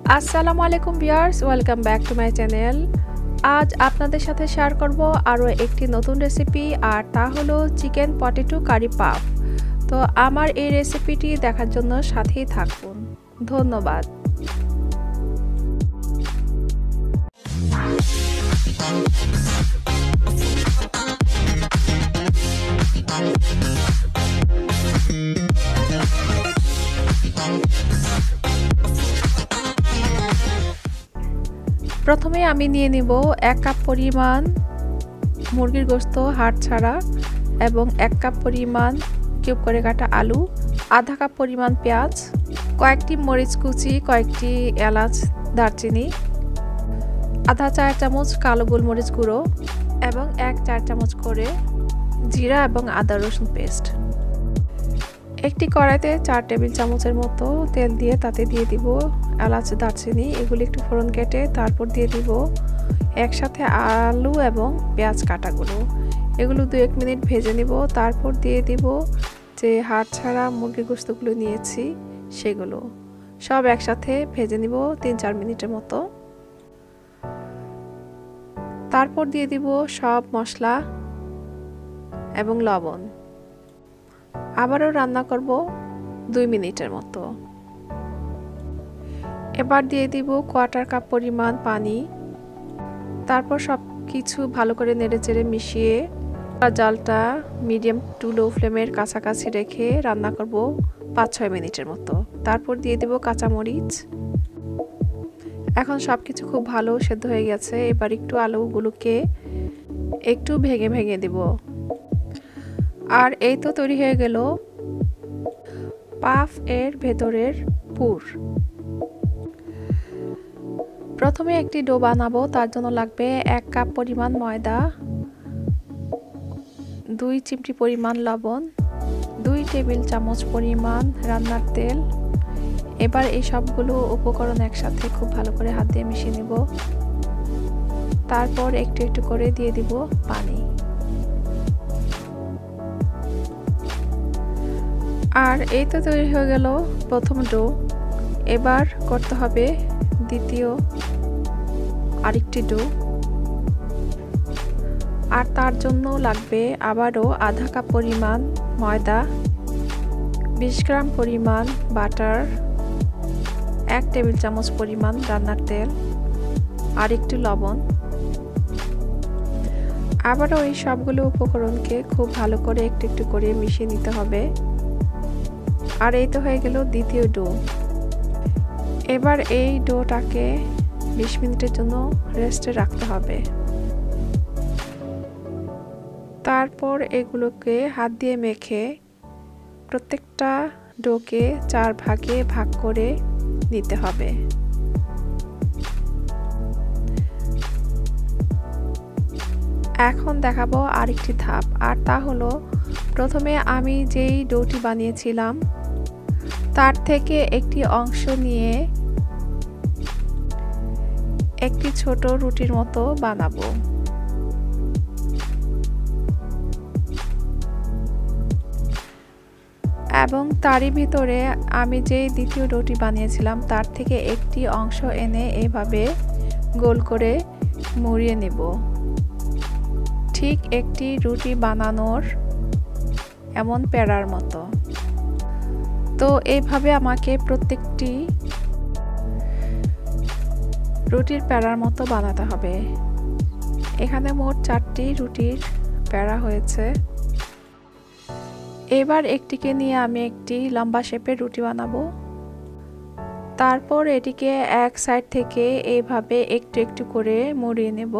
আসসালামু আলাইকুম viewers, welcome back to my channel. আজ আপনাদের সাথে শেয়ার করব আরও একটি নতুন রেসিপি, আর তা হলো চিকেন পটেটো কারি পাফ। তো আমার এই রেসিপিটি দেখার জন্য সাথেই থাকুন। ধন্যবাদ। প্রথমে আমি নিয়ে নিব 1 কাপ পরিমাণ মুরগির গোশত হাড় ছাড়া এবং 1 কাপ পরিমাণ কিউব করে কাটা আলু, আধা কাপ পরিমাণ পেঁয়াজ, কয়েকটি মরিচ কুচি, কয়েকটি এলাচ, দারচিনি, আধা চা চামচ কালো গোলমরিচ গুঁড়ো এবং 1 চা চামচ করে জিরা এবং আদা রসুন পেস্ট। একটি কড়াইতে 4 টেবিল চামচের মতো তেল দিয়ে তাতে দিয়ে দিব এলাচ, দারচিনি, এগুলি একটু ফোড়ন কেটে তারপর দিয়ে দিব একসাথে আলু এবং পেঁয়াজ কাটাগুলো। এগুলো 2-1 মিনিট ভেজে নিব। তারপর দিয়ে দিব যে হাড় ছাড়া মুরগির গোশতগুলো নিয়েছি সেগুলো সব একসাথে ভেজে নিব 3-4 মিনিটের মতো। তারপর দিয়ে দিব সব মশলা এবং লবণ। আবারও রান্না করব 2 মিনিটের মতো। এবার দিয়ে দিব 1/4 কাপ পরিমাণ পানি। তারপর সব কিছু ভালো করে নেড়েচেড়ে মিশিয়ে জালটা মিডিয়াম টু লো ফ্লেমের কাছাকাছি রেখে রান্না করব 5-6 মিনিটের মতো। তারপর দিয়ে দিব কাঁচামরিচ। এখন সব কিছু খুব ভালো সেদ্ধ হয়ে গেছে। এবার একটু আলুগুলোকে একটু ভেঙে ভেঙে দিব। আর এই তো তৈরি হয়ে গেল পাফ এর ভেতরের পুর। প্রথমে একটি ডো বানাবো, তার জন্য লাগবে 1 কাপ পরিমাণ ময়দা, 2 চিমটি পরিমাণ লবণ, 2 টেবিল চামচ পরিমাণ রান্নার তেল। এবার এই সবগুলো উপকরণ একসাথে খুব ভালো করে হাত দিয়ে মিশিয়ে নেব। তারপর একটু একটু করে দিয়ে দিব পানি। আর এই তো তৈরি হয়ে গেল প্রথম ডো। এবার করতে হবে দ্বিতীয় আরেকটি ডো, আর তার জন্য লাগবে আবারও আধা কাপ পরিমাণ ময়দা, 20 গ্রাম পরিমাণ বাটার, 1 টেবিল চামচ পরিমাণ রান্নার তেল আর একটু লবণ। আবারও এই সবগুলো উপকরণকে খুব ভালো করে একটু একটু করে মিশিয়ে নিতে হবে। আর এই তো হয়ে গেল দ্বিতীয় ডো। এবার এই ডোটাকে 20 মিনিটের জন্য রেস্টে রাখতে হবে। তারপর এগুলোকে হাত দিয়ে মেখে প্রত্যেকটা ডোকে 4 ভাগে ভাগ করে নিতে হবে। এখন দেখাবো আরেকটি ধাপ, আর তা হলো প্রথমে আমি যেই ডোটি বানিয়েছিলাম তার থেকে একটি অংশ নিয়ে একটি ছোট রুটির মতো বানাবো। এবং তারই ভিতরে আমি যেই দ্বিতীয় ডোটি বানিয়েছিলাম তার থেকে একটি অংশ এনে এভাবে গোল করে মুড়িয়ে নেব, ঠিক একটি রুটি বানানোর এমন প্যারার মতো। তো এইভাবে আমাকে প্রত্যেকটি রুটির প্যারার মতো বানাতে হবে। এখানে মোট 4টি রুটির প্যারা হয়েছে। এবার একটিকে নিয়ে আমি একটি লম্বা শেপের রুটি বানাবো। তারপর এটিকে এক সাইড থেকে এইভাবে একটু একটু করে মুড়িয়ে নেব।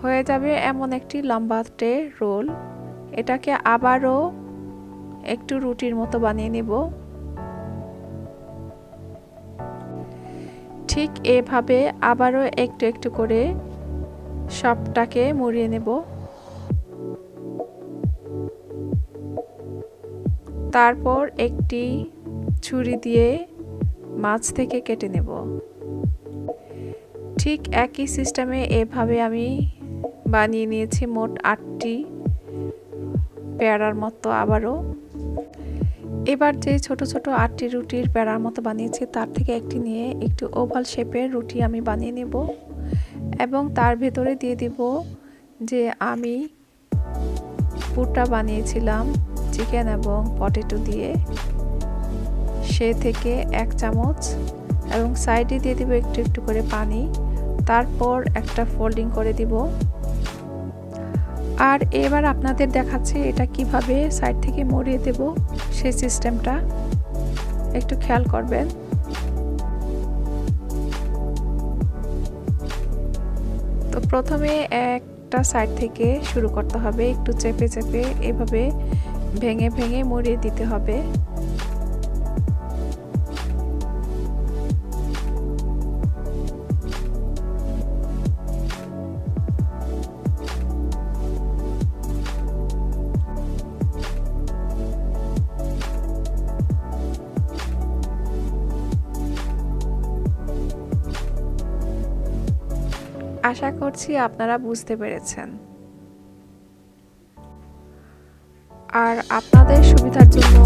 হয়ে যাবে এমন একটি লম্বাটে রোল। এটাকে আবারও একটু রুটির মতো বানিয়ে নেব। ঠিক এভাবে আবারও একটু একটু করে সবটাকে মুড়িয়ে নেব। তারপর একটি ছুরি দিয়ে মাছ থেকে কেটে নেব। ঠিক একই সিস্টেমে এভাবে আমি বানিয়ে নিয়েছি মোট 8টি পেয়ারার মতো। আবারও এবার যে ছোট ছোট 8টি রুটির প্যারার মতো বানিয়েছি তার থেকে একটি নিয়ে একটু ওভাল শেপের রুটি আমি বানিয়ে নেব এবং তার ভেতরে দিয়ে দিব যে আমি পুরটা বানিয়েছিলাম চিকেন এবং পটেটো দিয়ে, সে থেকে 1 চামচ এবং সাইডে দিয়ে দিব একটু একটু করে পানি, তারপর একটা ফোল্ডিং করে দিব। আর এবার আপনাদের দেখাচ্ছি এটা কিভাবে সাইড থেকে মুড়িয়ে দেব, সেই সিস্টেমটা একটু খেয়াল করবেন। তো প্রথমে একটা সাইড থেকে শুরু করতে হবে, একটু চেপে চেপে এভাবে ভেঙে ভেঙে মুড়িয়ে দিতে হবে। আশা করছি আপনারা বুঝতে পেরেছেন। আর আপনাদের সুবিধার জন্য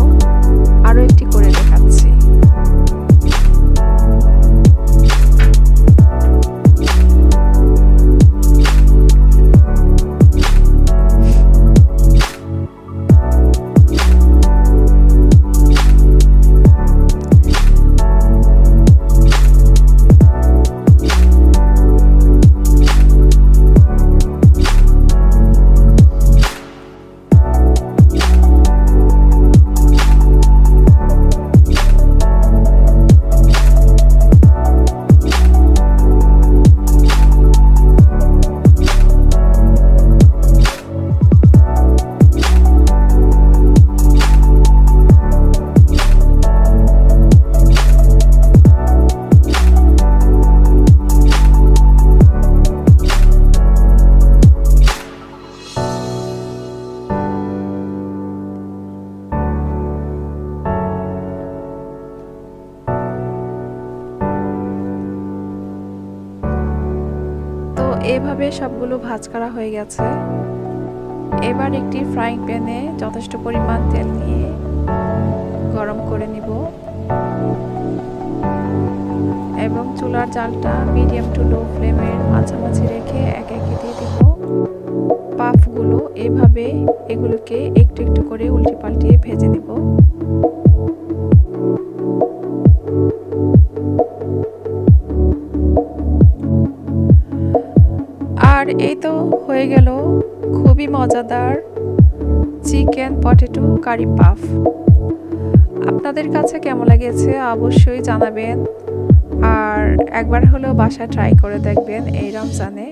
আরো একটি করে দেখাচ্ছি। এভাবে সবগুলো ভাজ করা হয়ে গেছে। এবার একটি ফ্রাইং প্যানে যথেষ্ট পরিমাণ তেল নিয়ে গরম করে নিব এবং চুলার জালটা মিডিয়াম টু লো ফ্লেমের মাঝামাঝি রেখে একে একে দিয়ে দিব পাফগুলো। এভাবে এগুলোকে একটু একটু করে উল্টে পাল্টিয়ে ভেজে নিব। আর এই তো হয়ে গেল খুবই মজাদার চিকেন পটেটো কারি পাফ। আপনাদের কাছে কেমন লেগেছে অবশ্যই জানাবেন, আর একবার হলেও বাসায় ট্রাই করে দেখবেন এই রমজানে।